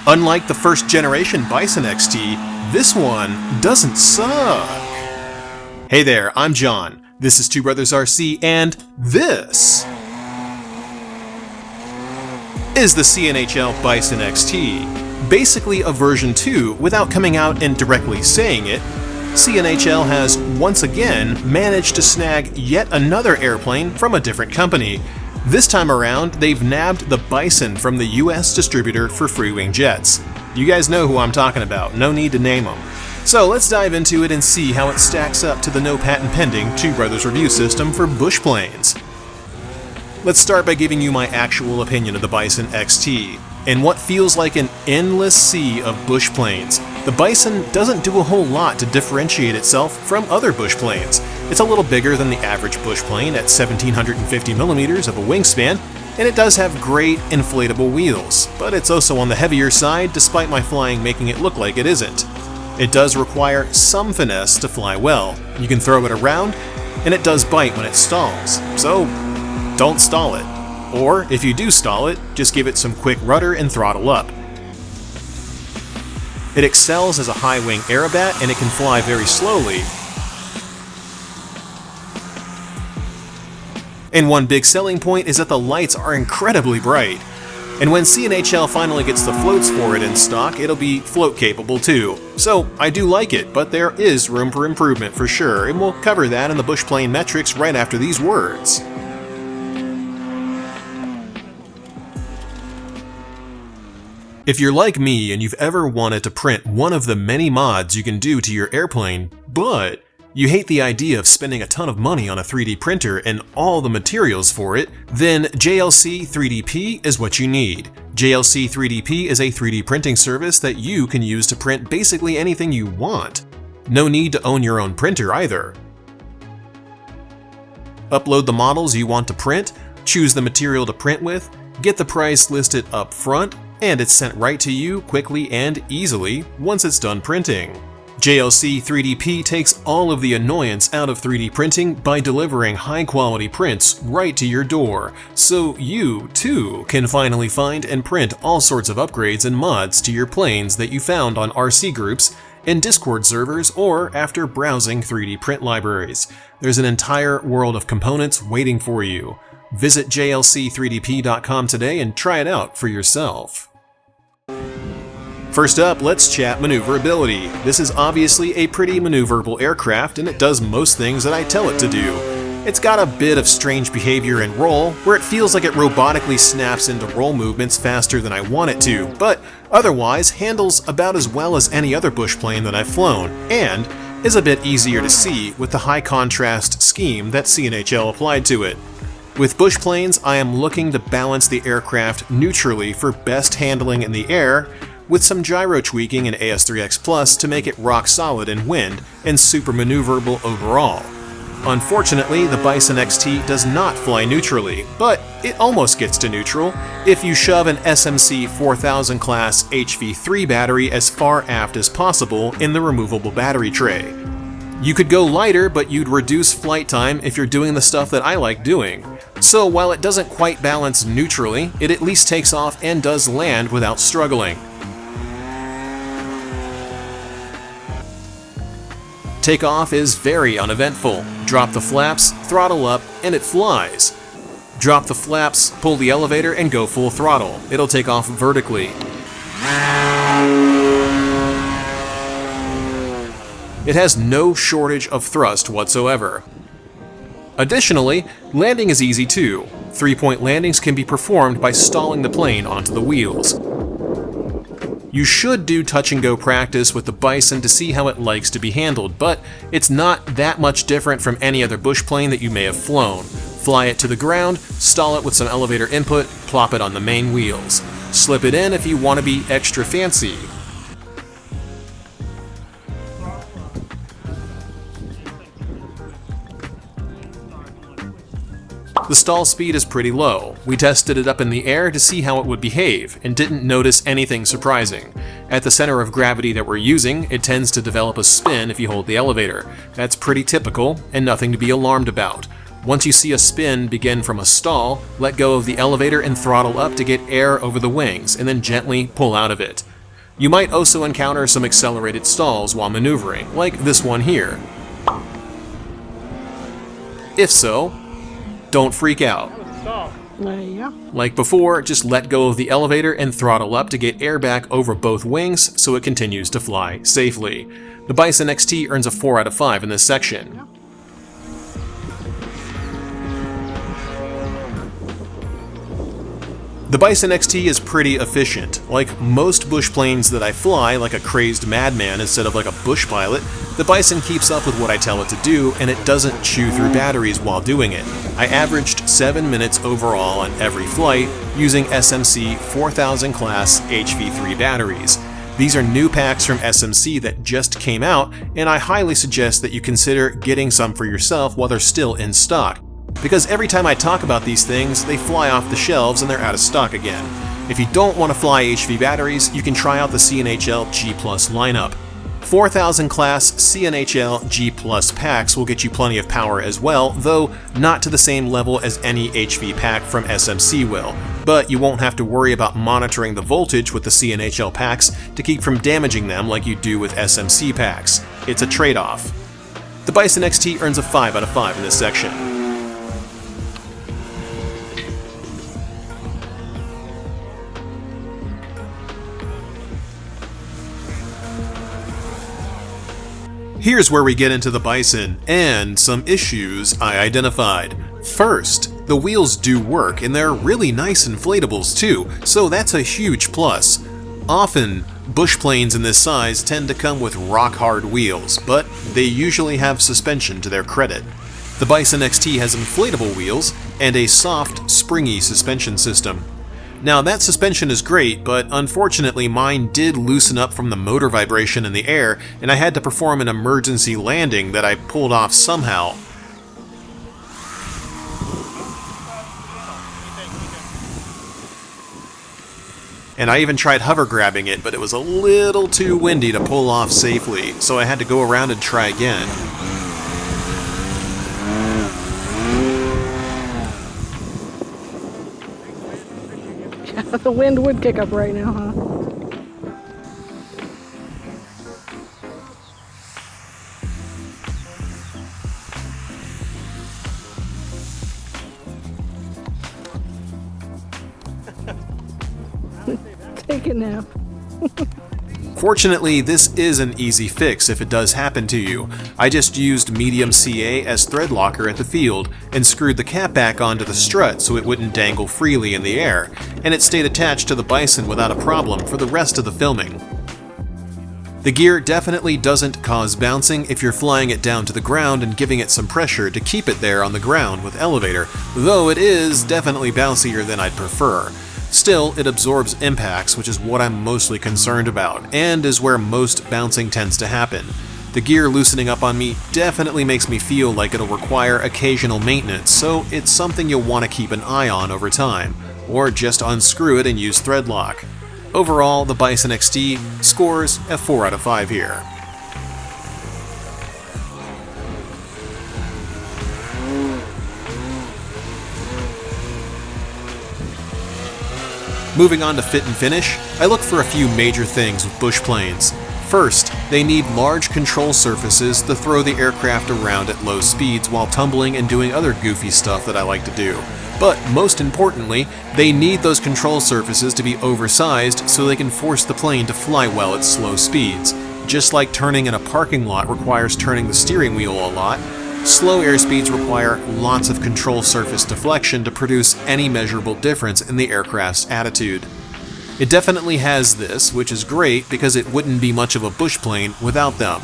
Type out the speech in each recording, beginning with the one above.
Unlike the first generation Bison XT, this one doesn't suck. Hey there, I'm John. This is Two Brothers RC, and this is the CNHL Bison XT. Basically a version 2 without coming out and directly saying it. CNHL has once again managed to snag yet another airplane from a different company. This time around, they've nabbed the Bison from the US distributor for free-wing jets. You guys know who I'm talking about, no need to name them. So let's dive into it and see how it stacks up to the no patent pending Two Brothers review system for bush planes. Let's start by giving you my actual opinion of the Bison XT. In what feels like an endless sea of bush planes, the Bison doesn't do a whole lot to differentiate itself from other bush planes. It's a little bigger than the average bush plane at 1750 millimeters of a wingspan, and it does have great inflatable wheels, but it's also on the heavier side despite my flying making it look like it isn't. It does require some finesse to fly well. You can throw it around, and it does bite when it stalls, so don't stall it. Or, if you do stall it, just give it some quick rudder and throttle up. It excels as a high-wing aerobat, and it can fly very slowly. And one big selling point is that the lights are incredibly bright. And when CNHL finally gets the floats for it in stock, it'll be float capable too. So I do like it, but there is room for improvement for sure, and we'll cover that in the bush plane metrics right after these words. If you're like me and you've ever wanted to print one of the many mods you can do to your airplane, but you hate the idea of spending a ton of money on a 3D printer and all the materials for it, then JLC 3DP is what you need. JLC 3DP is a 3D printing service that you can use to print basically anything you want. No need to own your own printer either. Upload the models you want to print, choose the material to print with, get the price listed up front, and it's sent right to you quickly and easily once it's done printing. JLC 3DP takes all of the annoyance out of 3D printing by delivering high-quality prints right to your door, so you, too, can finally find and print all sorts of upgrades and mods to your planes that you found on RC groups, in Discord servers, or after browsing 3D print libraries. There's an entire world of components waiting for you. Visit jlc3dp.com today and try it out for yourself. First up, let's chat maneuverability. This is obviously a pretty maneuverable aircraft, and it does most things that I tell it to do. It's got a bit of strange behavior in roll, where it feels like it robotically snaps into roll movements faster than I want it to, but otherwise handles about as well as any other bush plane that I've flown, and is a bit easier to see with the high contrast scheme that CNHL applied to it. With bush planes, I am looking to balance the aircraft neutrally for best handling in the air, with some gyro tweaking in AS3X Plus to make it rock solid in wind and super maneuverable overall. Unfortunately, the Bison XT does not fly neutrally, but it almost gets to neutral if you shove an SMC 4000 class HV3 battery as far aft as possible in the removable battery tray. You could go lighter, but you'd reduce flight time if you're doing the stuff that I like doing. So while it doesn't quite balance neutrally, it at least takes off and does land without struggling. Takeoff is very uneventful. Drop the flaps, throttle up, and it flies. Drop the flaps, pull the elevator, and go full throttle. It'll take off vertically. It has no shortage of thrust whatsoever. Additionally, landing is easy too. 3-point landings can be performed by stalling the plane onto the wheels. You should do touch-and-go practice with the Bison to see how it likes to be handled, but it's not that much different from any other bush plane that you may have flown. Fly it to the ground, stall it with some elevator input, plop it on the main wheels. Slip it in if you want to be extra fancy. The stall speed is pretty low. We tested it up in the air to see how it would behave, and didn't notice anything surprising. At the center of gravity that we're using, it tends to develop a spin if you hold the elevator. That's pretty typical, and nothing to be alarmed about. Once you see a spin begin from a stall, let go of the elevator and throttle up to get air over the wings, and then gently pull out of it. You might also encounter some accelerated stalls while maneuvering, like this one here. If so, don't freak out. Yeah. Like before, just let go of the elevator and throttle up to get air back over both wings so it continues to fly safely. The Bison XT earns a 4 out of 5 in this section. The Bison XT is pretty efficient. Like most bush planes that I fly like a crazed madman instead of like a bush pilot, the Bison keeps up with what I tell it to do, and it doesn't chew through batteries while doing it. I averaged 7 minutes overall on every flight using SMC 4000 class HV3 batteries. These are new packs from SMC that just came out, and I highly suggest that you consider getting some for yourself while they're still in stock. Because every time I talk about these things, they fly off the shelves and they're out of stock again. If you don't want to fly HV batteries, you can try out the CNHL G Plus lineup. 4000 class CNHL G Plus packs will get you plenty of power as well, though not to the same level as any HV pack from SMC will. But you won't have to worry about monitoring the voltage with the CNHL packs to keep from damaging them like you do with SMC packs. It's a trade-off. The Bison XT earns a 5 out of 5 in this section. Here's where we get into the Bison and some issues I identified. First, the wheels do work, and they're really nice inflatables too, so that's a huge plus. Often, bush planes in this size tend to come with rock-hard wheels, but they usually have suspension to their credit. The Bison XT has inflatable wheels and a soft, springy suspension system. Now that suspension is great, but unfortunately mine did loosen up from the motor vibration in the air, and I had to perform an emergency landing that I pulled off somehow. And I even tried hover grabbing it, but it was a little too windy to pull off safely, so I had to go around and try again. The wind would kick up right now, huh? Take a nap. Fortunately, this is an easy fix if it does happen to you. I just used medium CA as thread locker at the field and screwed the cap back onto the strut so it wouldn't dangle freely in the air, and it stayed attached to the Bison without a problem for the rest of the filming. The gear definitely doesn't cause bouncing if you're flying it down to the ground and giving it some pressure to keep it there on the ground with elevator, though it is definitely bouncier than I'd prefer. Still, it absorbs impacts, which is what I'm mostly concerned about, and is where most bouncing tends to happen. The gear loosening up on me definitely makes me feel like it'll require occasional maintenance, so it's something you'll want to keep an eye on over time, or just unscrew it and use thread lock. Overall, the Bison XT scores a 4 out of 5 here. Moving on to fit and finish, I look for a few major things with bush planes. First, they need large control surfaces to throw the aircraft around at low speeds while tumbling and doing other goofy stuff that I like to do. But most importantly, they need those control surfaces to be oversized so they can force the plane to fly well at slow speeds. Just like turning in a parking lot requires turning the steering wheel a lot, slow airspeeds require lots of control surface deflection to produce any measurable difference in the aircraft's attitude. It definitely has this, which is great because it wouldn't be much of a bush plane without them.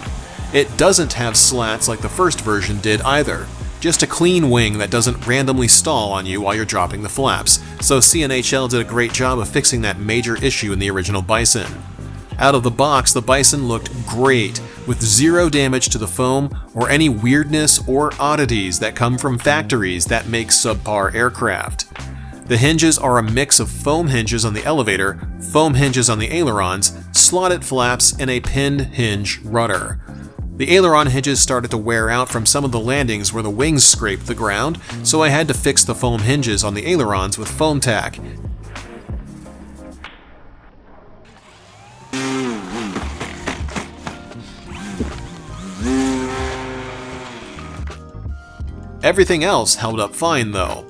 It doesn't have slats like the first version did either, just a clean wing that doesn't randomly stall on you while you're dropping the flaps, so CNHL did a great job of fixing that major issue in the original Bison. Out of the box, the Bison looked great, with zero damage to the foam or any weirdness or oddities that come from factories that make subpar aircraft. The hinges are a mix of foam hinges on the elevator, foam hinges on the ailerons, slotted flaps, and a pinned hinge rudder. The aileron hinges started to wear out from some of the landings where the wings scraped the ground, so I had to fix the foam hinges on the ailerons with foam tack. Everything else held up fine though.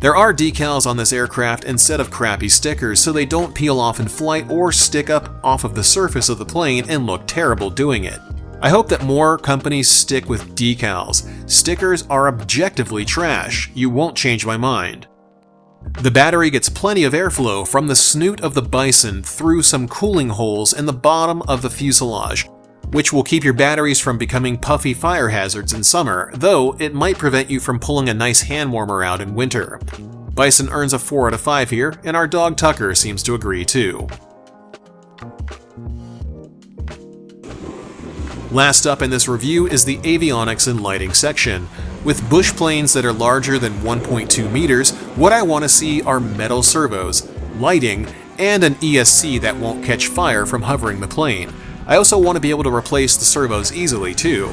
There are decals on this aircraft instead of crappy stickers, so they don't peel off in flight or stick up off of the surface of the plane and look terrible doing it. I hope that more companies stick with decals. Stickers are objectively trash. You won't change my mind. The battery gets plenty of airflow from the snoot of the Bison through some cooling holes in the bottom of the fuselage, which will keep your batteries from becoming puffy fire hazards in summer, though it might prevent you from pulling a nice hand warmer out in winter. Bison earns a 4 out of 5 here, and our dog Tucker seems to agree too. Last up in this review is the avionics and lighting section. With bush planes that are larger than 1.2 meters, what I want to see are metal servos, lighting, and an ESC that won't catch fire from hovering the plane. I also want to be able to replace the servos easily too.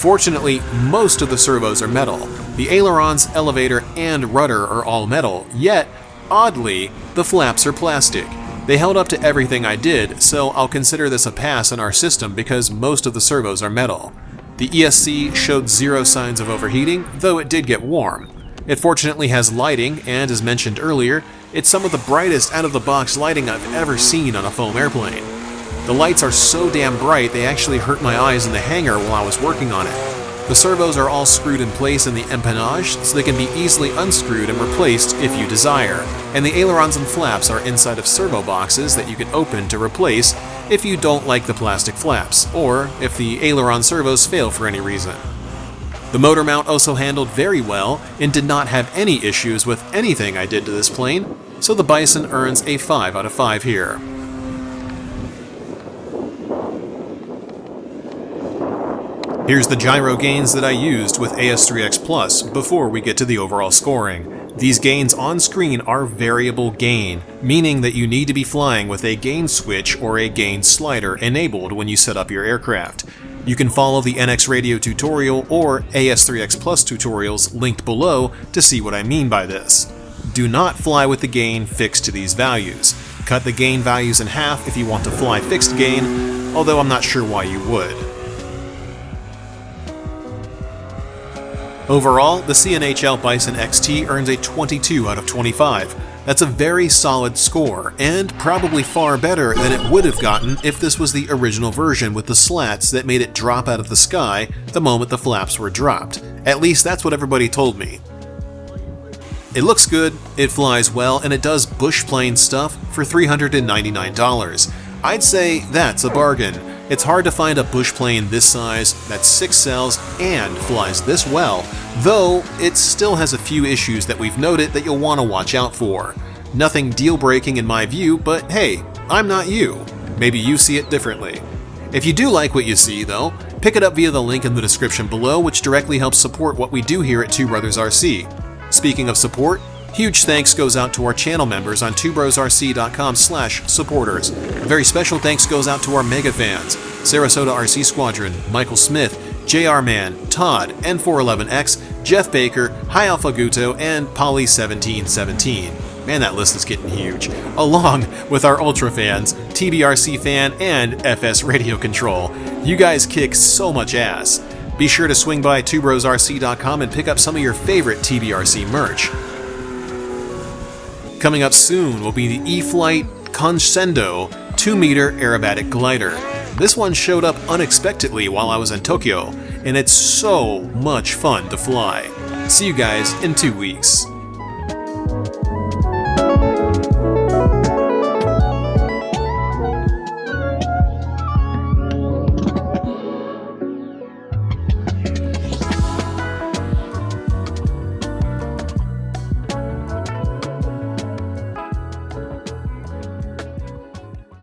Fortunately, most of the servos are metal. The ailerons, elevator, and rudder are all metal, yet, oddly, the flaps are plastic. They held up to everything I did, so I'll consider this a pass in our system because most of the servos are metal. The ESC showed zero signs of overheating, though it did get warm. It fortunately has lighting, and as mentioned earlier, it's some of the brightest out-of-the-box lighting I've ever seen on a foam airplane. The lights are so damn bright they actually hurt my eyes in the hangar while I was working on it. The servos are all screwed in place in the empennage, so they can be easily unscrewed and replaced if you desire, and the ailerons and flaps are inside of servo boxes that you can open to replace if you don't like the plastic flaps, or if the aileron servos fail for any reason. The motor mount also handled very well and did not have any issues with anything I did to this plane, so the Bison earns a 5 out of 5 here. Here's the gyro gains that I used with AS3X Plus before we get to the overall scoring. These gains on screen are variable gain, meaning that you need to be flying with a gain switch or a gain slider enabled when you set up your aircraft. You can follow the NX Radio tutorial or AS3X Plus tutorials linked below to see what I mean by this. Do not fly with the gain fixed to these values. Cut the gain values in half if you want to fly fixed gain, although I'm not sure why you would. Overall, the CNHL Bison XT earns a 22 out of 25. That's a very solid score, and probably far better than it would have gotten if this was the original version with the slats that made it drop out of the sky the moment the flaps were dropped. At least that's what everybody told me. It looks good, it flies well, and it does bush plane stuff for $399. I'd say that's a bargain. It's hard to find a bush plane this size, that's 6 cells, and flies this well, though it still has a few issues that we've noted that you'll want to watch out for. Nothing deal-breaking in my view, but hey, I'm not you. Maybe you see it differently. If you do like what you see, though, pick it up via the link in the description below, which directly helps support what we do here at Two Brothers RC. Speaking of support, huge thanks goes out to our channel members on twobrosrc.com/supporters. A very special thanks goes out to our mega fans, Sarasota RC Squadron, Michael Smith, JR Man, Todd, N411X, Jeff Baker, High Alpha Guto, and Polly1717. Man, that list is getting huge. Along with our Ultra fans, TBRC Fan, and FS Radio Control. You guys kick so much ass. Be sure to swing by twobrosrc.com and pick up some of your favorite TBRC merch. Coming up soon will be the E-Flite Consendo 2-meter aerobatic glider. This one showed up unexpectedly while I was in Tokyo, and it's so much fun to fly. See you guys in 2 weeks.